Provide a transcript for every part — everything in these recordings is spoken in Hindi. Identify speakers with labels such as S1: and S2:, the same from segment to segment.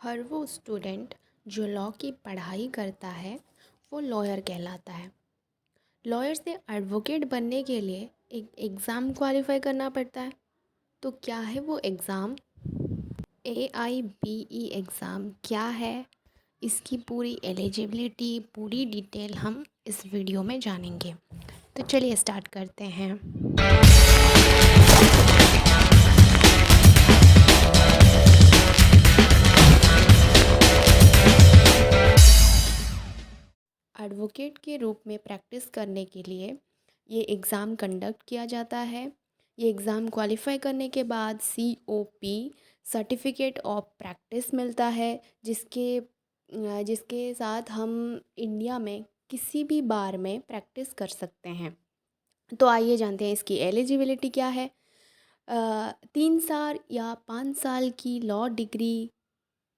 S1: हर वो स्टूडेंट जो लॉ की पढ़ाई करता है वो लॉयर कहलाता है। लॉयर से एडवोकेट बनने के लिए एक एग्ज़ाम क्वालिफाई करना पड़ता है। तो क्या है वो एग्ज़ाम? AIBE एग्ज़ाम क्या है? इसकी पूरी एलिजिबिलिटी, पूरी डिटेल हम इस वीडियो में जानेंगे। तो चलिए स्टार्ट करते हैं। एडवोकेट के रूप में प्रैक्टिस करने के लिए ये एग्ज़ाम कंडक्ट किया जाता है। ये एग्ज़ाम क्वालिफाई करने के बाद COP सर्टिफिकेट ऑफ प्रैक्टिस मिलता है, जिसके साथ हम इंडिया में किसी भी बार में प्रैक्टिस कर सकते हैं। तो आइए जानते हैं इसकी एलिजिबिलिटी क्या है। 3 साल या 5 साल की लॉ डिग्री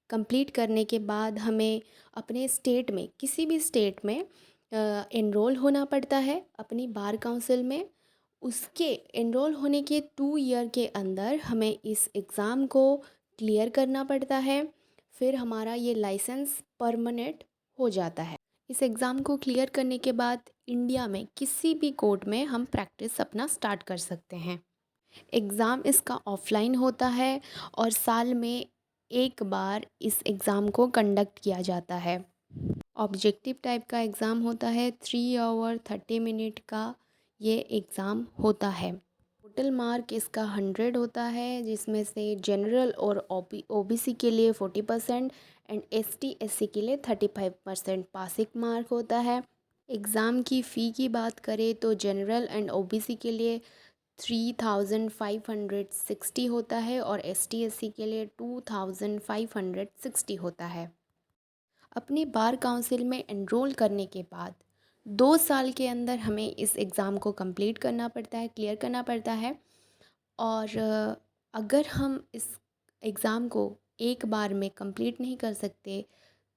S1: कंप्लीट करने के बाद हमें अपने स्टेट में, किसी भी स्टेट में एनरोल होना पड़ता है अपनी बार काउंसिल में। उसके एनरोल होने के 2 ईयर के अंदर हमें इस एग्ज़ाम को क्लियर करना पड़ता है। फिर हमारा ये लाइसेंस परमानेंट हो जाता है। इस एग्ज़ाम को क्लियर करने के बाद इंडिया में किसी भी कोर्ट में हम प्रैक्टिस अपना स्टार्ट कर सकते हैं। एग्ज़ाम इसका ऑफलाइन होता है और साल में एक बार इस एग्ज़ाम को कंडक्ट किया जाता है। ऑब्जेक्टिव टाइप का एग्ज़ाम होता है। 3 आवर 30 मिनट का ये एग्ज़ाम होता है। टोटल मार्क इसका 100 होता है, जिसमें से जनरल और OBC के लिए 40% एंड ST SC के लिए 35% पासिंग मार्क होता है। एग्ज़ाम की फ़ी की बात करें तो जनरल एंड OBC के लिए 3560 होता है और ST SC के लिए 2560 होता है। अपने बार काउंसिल में एनरोल करने के बाद 2 साल के अंदर हमें इस एग्ज़ाम को कंप्लीट करना पड़ता है, क्लियर करना पड़ता है। और अगर हम इस एग्ज़ाम को एक बार में कंप्लीट नहीं कर सकते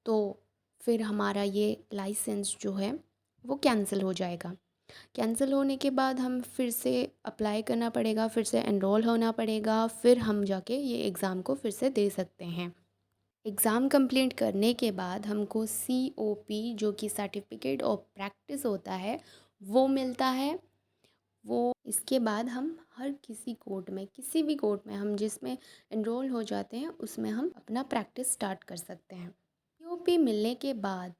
S1: तो फिर हमारा ये लाइसेंस जो है वो कैंसिल हो जाएगा। कैंसिल होने के बाद हम फिर से अप्लाई करना पड़ेगा, फिर से एनरोल होना पड़ेगा, फिर हम जाके ये एग्ज़ाम को फिर से दे सकते हैं। एग्ज़ाम कंप्लीट करने के बाद हमको COP जो कि सर्टिफिकेट ऑफ प्रैक्टिस होता है वो मिलता है। वो इसके बाद हम हर किसी कोर्ट में, किसी भी कोर्ट में हम जिसमें एनरोल हो जाते हैं उसमें हम अपना प्रैक्टिस स्टार्ट कर सकते हैं। COP मिलने के बाद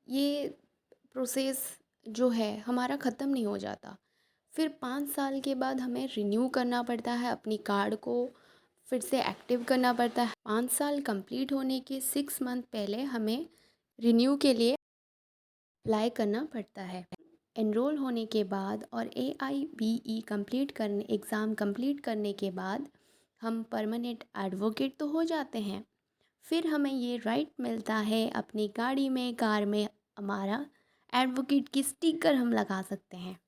S1: ये प्रोसेस जो है हमारा ख़त्म नहीं हो जाता। फिर 5 साल के बाद हमें रिन्यू करना पड़ता है अपनी कार्ड को, फिर से एक्टिव करना पड़ता है। 5 साल कंप्लीट होने के 6 मंथ पहले हमें रिन्यू के लिए अप्लाई करना पड़ता है। एनरोल होने के बाद और AIBE कंप्लीट करने, एग्ज़ाम कंप्लीट करने के बाद हम परमानेंट एडवोकेट तो हो जाते हैं। फिर हमें ये राइट मिलता है अपनी गाड़ी में, कार में हमारा एडवोकेट की स्टिकर हम लगा सकते हैं।